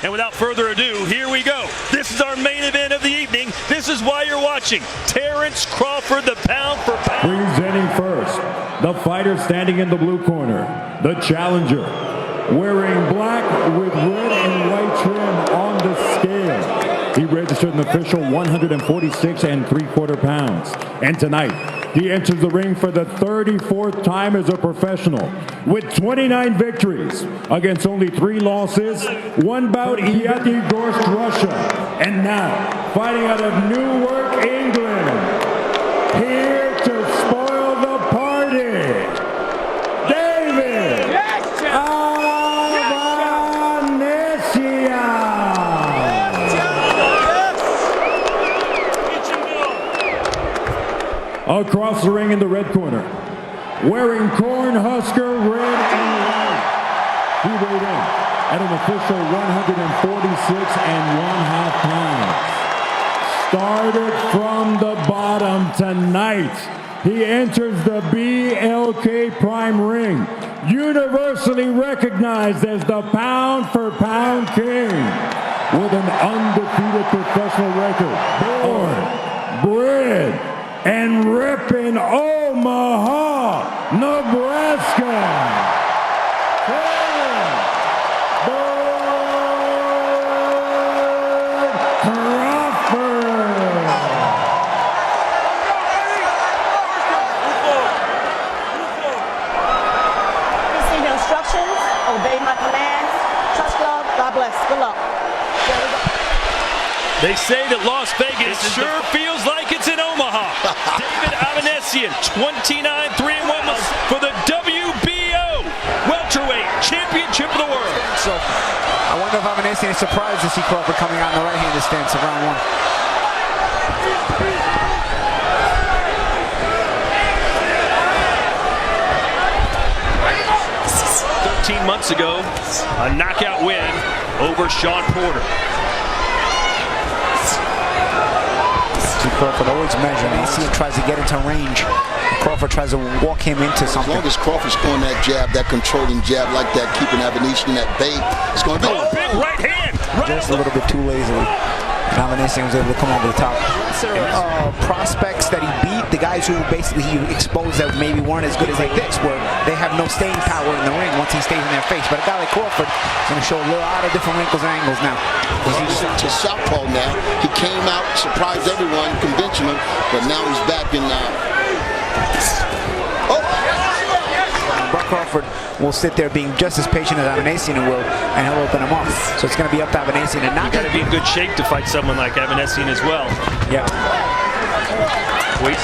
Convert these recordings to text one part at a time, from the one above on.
And without further ado, here we go. This is our main event of the evening. This is why you're watching. Terence Crawford, the pound for pound. Presenting first, the fighter standing in the blue corner, the challenger, wearing black with red and white trim on the scale. He registered an official 146 3/4 pounds. And tonight, he enters the ring for the 34th time as a professional with 29 victories against only 3 losses, 1 bout Yatigorsk, Russia, and now fighting out of Newark, England, here to spoil the party, David Avanesyan. Across the ring in the red corner, wearing Cornhusker red and white, he weighed in at an official 146 1/2 pounds. Started from the bottom tonight. He enters the BLK Prime Ring, universally recognized as the pound-for-pound king, with an undefeated professional record, born, bred, and ripping Omaha, Nebraska. Crawford. Receive your instructions, obey my commands, trust God, God bless, good luck. There we go. They say that Las Vegas sure feels like it's in Omaha. David Avanesyan, 29-3-1 for the WBO welterweight championship of the world. So I wonder if Avanesyan is surprised to see Crawford coming out in the right-handed stance of round 1. 13 months ago, a knockout win over Sean Porter. Crawford always measuring. Avanesyan tries to get into range. Crawford tries to walk him into something. As long as Crawford's throwing that jab, that controlling jab like that, keeping Avanesyan at bay, it's going to be big right hand. Just a little bit too lazily. Avanesyan was able to come over the top. Prospects that he beat, the guys who basically he exposed that maybe weren't as good as like this, where they have no staying power in the ring once he stays in their face. But a guy like Crawford is going to show a lot of different wrinkles and angles now. He's to southpaw now. He came out, surprised everyone, conventional, but now he's back in. Crawford will sit there being just as patient as Avanesyan will, and he'll open him up. So it's going to be up to Avanesyan and not. You got to be in good shape to fight someone like Avanesyan as well. Yeah. Wait.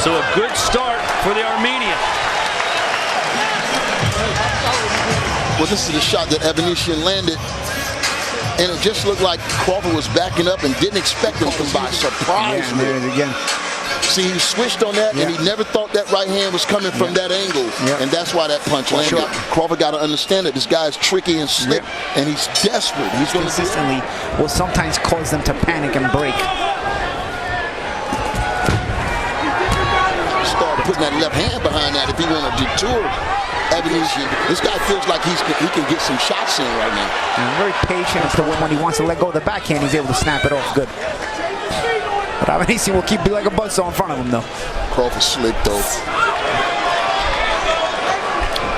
So a good start for the Armenian. Well, this is the shot that Avanesyan landed. And it just looked like Crawford was backing up and didn't expect him to come by. Surprised me. Again. See, he switched on that, and he never thought that right hand was coming from that angle. And that's why that punch landed. Sure. Crawford got to understand that this guy is tricky and slick, and he's desperate. He's going to consistently will sometimes cause them to panic and break. Start putting that left hand behind that if he want to detour Avanesyan. This guy feels like he can get some shots in right now. And very patient when he wants to let go of the backhand, he's able to snap it off good. But Avanesyan will keep like a buzzsaw in front of him, though. Crawford slick, though.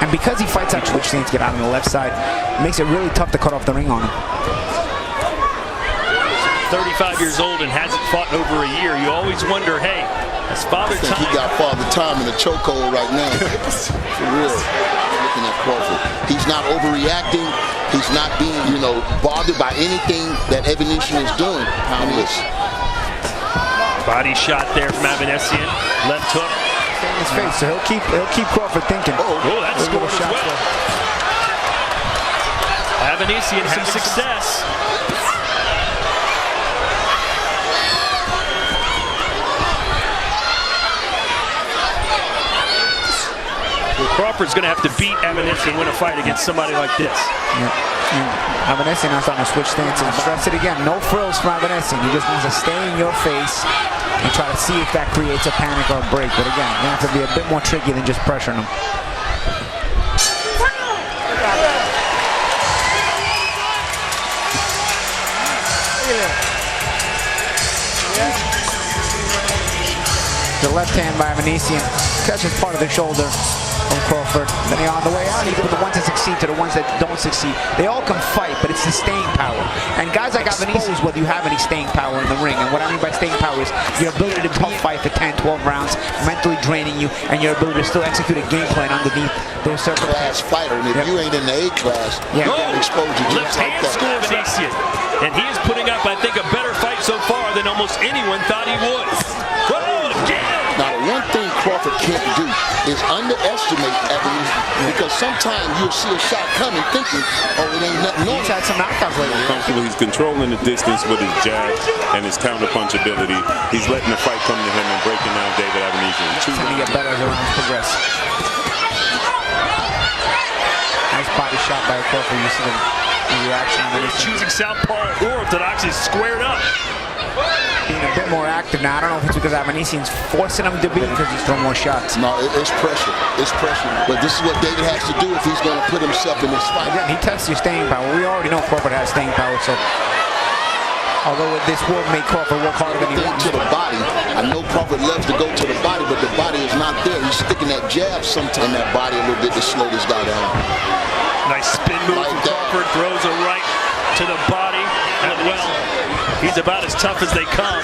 And because he fights out twitch stance to get out on the left side, it makes it really tough to cut off the ring on him. 35 years old and hasn't fought in over a year. You always wonder, hey, has Father Time? He got Father Time in the chokehold right now. For real. Looking at Crawford. He's not overreacting. He's not being, bothered by anything that Avanesyan is doing. Body shot there from Avanesyan. Left hook. In his face, so he'll keep Crawford thinking. Oh, that's scored as well. Avanesyan has success. Crawford's going to have to beat Avanesyan and win a fight against somebody like this. Yeah. Avanesyan now starting to switch stances. Stress it again. No frills from Avanesyan. He just wants to stay in your face and try to see if that creates a panic or a break. But again, you have to be a bit more tricky than just pressuring him. The left hand by Avanesyan catches part of the shoulder from Crawford. Then on the way out, he put the ones that succeed to the ones that don't succeed. They all can fight, but it's the staying power. And guys like Avanesyan, whether you have any staying power in the ring, and what I mean by staying power is your ability to tough fight for 10, 12 rounds, mentally draining you, and your ability to still execute a game plan underneath their class fighter. And if you ain't in the A class, you got exposure just like that. Avanesyan. And he is putting up, I think, a better fight so far than almost anyone thought he would. Now, the one thing Crawford can't do is underestimate Avanesyan, because sometimes you'll see a shot coming thinking, oh, it ain't nothing. He's had some knockouts lately. Comfortable. He's controlling the distance with his jab and his counterpunch ability. He's letting the fight come to him and breaking down David Avanesyan. Trying to get better as the rounds progress. Nice body shot by Crawford. You see the reaction. Choosing southpaw or orthodox is squared up. Being a bit more active now. I don't know if it's because Avanesyan's forcing him to be, because he's throwing more shots. No, it's pressure. It's pressure. But this is what David has to do if he's going to put himself in this fight. Again, he tests your staying power. We already know Crawford has staying power, so although this will make Crawford work harder than he wants. To the body. I know Crawford loves to go to the body, but the body is not there. He's sticking that jab sometime in that body a little bit to slow this guy down. Nice spin move from Crawford. Throws a right to the body. And well, he's about as tough as they come.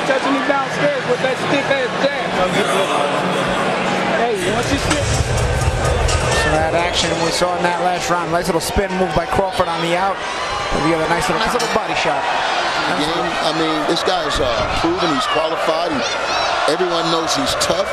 Touching me downstairs with that stiff ass jab. Hey, once you sit. So that action we saw in that last round. Nice little spin move by Crawford on the out. We have a nice little body shot. Again, I mean, this guy is proven, he's qualified. Everyone knows he's tough,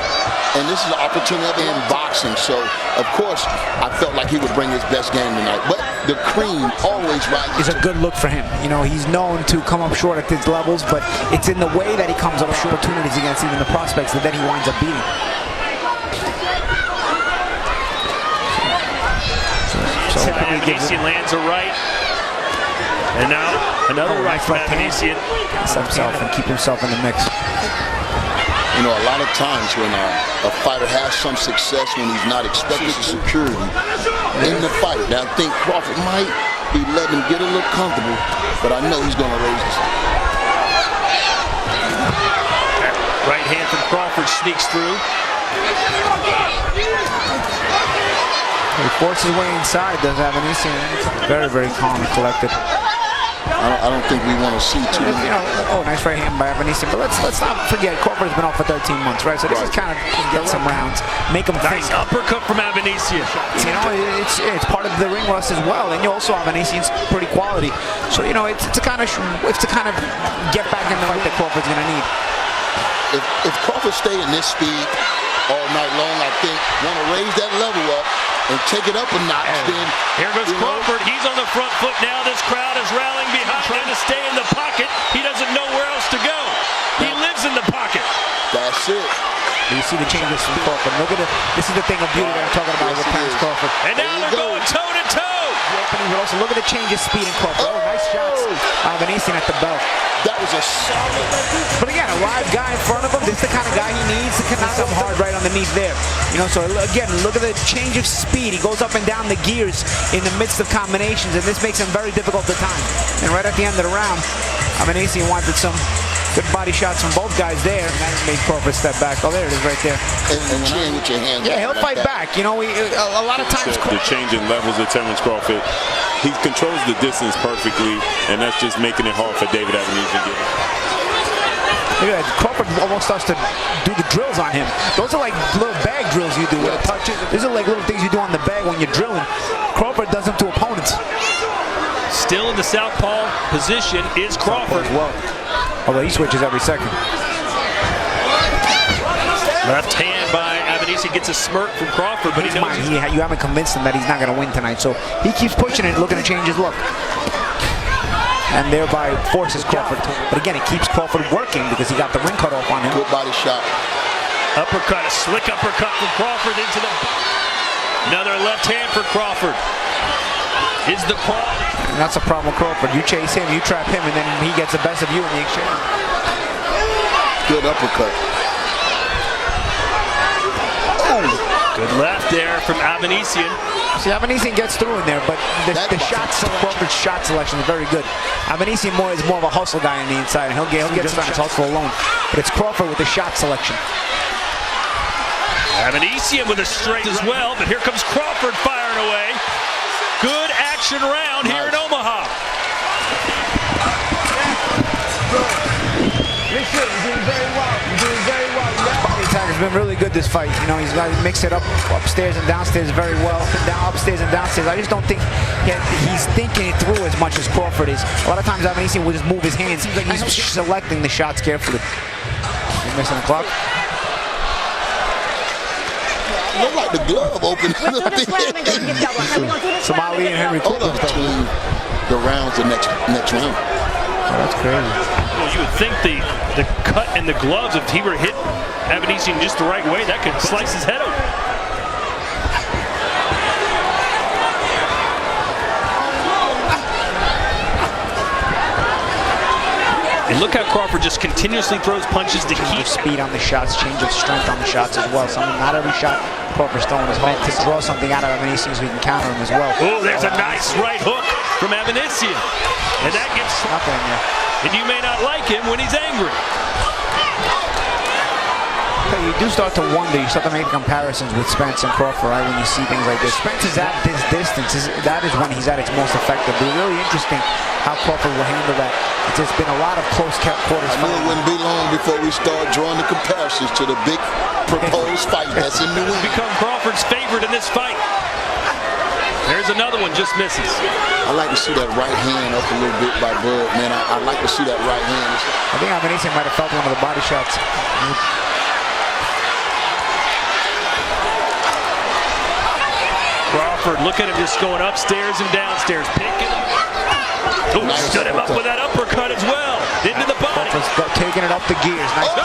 and this is an opportunity in boxing. So, of course, I felt like he would bring his best game tonight. But the cream always rises. It's a good look for him. You know, he's known to come up short at these levels, but it's in the way that he comes up short opportunities against even the prospects that then he winds up beating. So Avanesyan lands a right. And now another right from Avanesyan. Himself and keep himself in the mix. You know, a lot of times when a fighter has some success when he's not expected security in the fight. Now, I think Crawford might be letting him get a little comfortable, but I know he's going to raise his. Right hand from Crawford sneaks through. He forces his way inside, does Avanesyan. Very, very calm and collected. I don't think we want to see too many. Nice right hand by Avanesyan. But let's not forget, Crawford has been off for 13 months, right? So this is kind of get some rounds, make him think. Nice uppercut from Avanesyan. You know, it's part of the ring rust as well, and you also Avanesyan's pretty quality. So you know, it's to kind of get back in the fight that Crawford's going to need. If Crawford stay in this speed all night long, I think want to raise that level up and take it up a notch. Then here goes Crawford. He's on the front foot now. This crowd is rallying behind him to stay in the pocket. He doesn't know where else to go. He lives in the pocket. That's it. You see the changes from Crawford. Look at it. This is the thing of beauty that I'm talking about with Terence Crawford. And now they're going toe to toe. But also look at the change of speed in Crawford. Oh, nice shots. Avanesyan at the belt. That was a solid. But again, a live guy in front of him. This is the kind of guy he needs to knock him hard right underneath there. You know, so again, look at the change of speed. He goes up and down the gears in the midst of combinations, and this makes him very difficult to time. And right at the end of the round, Avanesyan wanted some good body shots from both guys there. And that made Crawford step back. Oh, there it is right there. And chin with your hands. Yeah, he'll fight back. You know, a lot of times. The changing levels of Terence Crawford. He controls the distance perfectly, and that's just making it hard for David Avanesyan. Look at that. Crawford almost starts to do the drills on him. Those are like little bag drills you do with a touch. These are like little things you do on the bag when you're drilling. Crawford does them to opponents. Still in the southpaw position is Crawford. Well, although he switches every second. Left hand by Avanesyan gets a smirk from Crawford, but you haven't convinced him that he's not going to win tonight, so he keeps pushing it, looking to change his look. And thereby forces Crawford to. But again, it keeps Crawford working because he got the ring cut off on him. Good body shot. Uppercut, a slick uppercut from Crawford into the... Another left hand for Crawford. Is the quality. And that's a problem with Crawford. You chase him, you trap him, and then he gets the best of you in the exchange. Good uppercut. Oh. Good left there from Avanesyan. See, Avanesyan gets through in there, but the Crawford's shot selection is very good. Avanesyan is more of a hustle guy on the inside, and he'll get on his hustle alone. But it's Crawford with the shot selection. Avanesyan with a straight as well, but here comes Crawford firing away. Good action round here in Omaha. Body attack has been really good this fight. You know, he's got to mix it up upstairs and downstairs very well. Upstairs and downstairs. I just don't think he's thinking it through as much as Crawford is. A lot of times Avanesyan will just move his hands. Seems like he's selecting the shots carefully. He's missing the clock. Look like the glove open. Somali and Henry Cook. The rounds, the next round. Oh, that's crazy. Well, you would think the cut and the gloves, if he were hit Avanesyan just the right way, that could slice his head open. And look how Crawford just continuously throws punches to keep speed on the shots, change of strength on the shots as well. Not every shot Crawford's throwing is meant to draw something out of Avanesyan so we can counter him as well. Oh, there's a nice right hook from Avanesyan. And that gets nothing there. And you may not like him when he's angry. You do start to wonder, you start to make comparisons with Spence and Crawford, right, when you see things like this. Spence is at this distance, that is when he's at its most effective. It'll be really interesting how Crawford will handle that. It's been a lot of close quarters. I knew it wouldn't be long before we start drawing the comparisons to the big proposed fight that's in New England. Become Crawford's favorite in this fight. There's another one, just misses. I like to see that right hand up a little bit by Bud, man. I like to see that right hand. I think Avanesyan might have felt one of the body shots. Crawford, look at him just going upstairs and downstairs, picking. Oh, nice stood him up with that uppercut as well. Into the body. Taking it up the gears. Nice. Oh,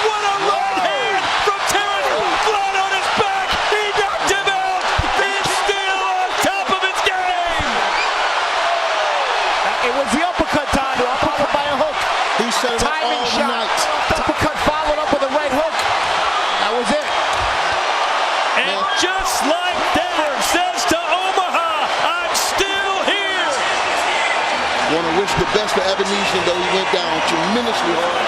what a right hand from Terence. Flat on his back. He knocked him out. He's still on top of his game. It was the uppercut time. The uppercut by a hook. He set it up all night. Uppercut followed up with a right hook. That was it. And just like that, says to Omaha, I'm still here. Want to wish the best for Avanesyan, though he went down tremendously hard.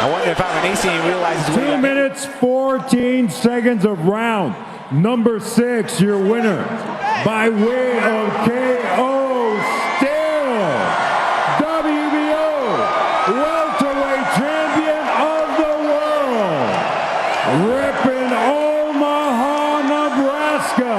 I wonder if Avanesyan realizes 2 minutes, 14 seconds of round number 6. Your winner by way of KO still WBO welterweight champion of the world, repping Omaha, Nebraska,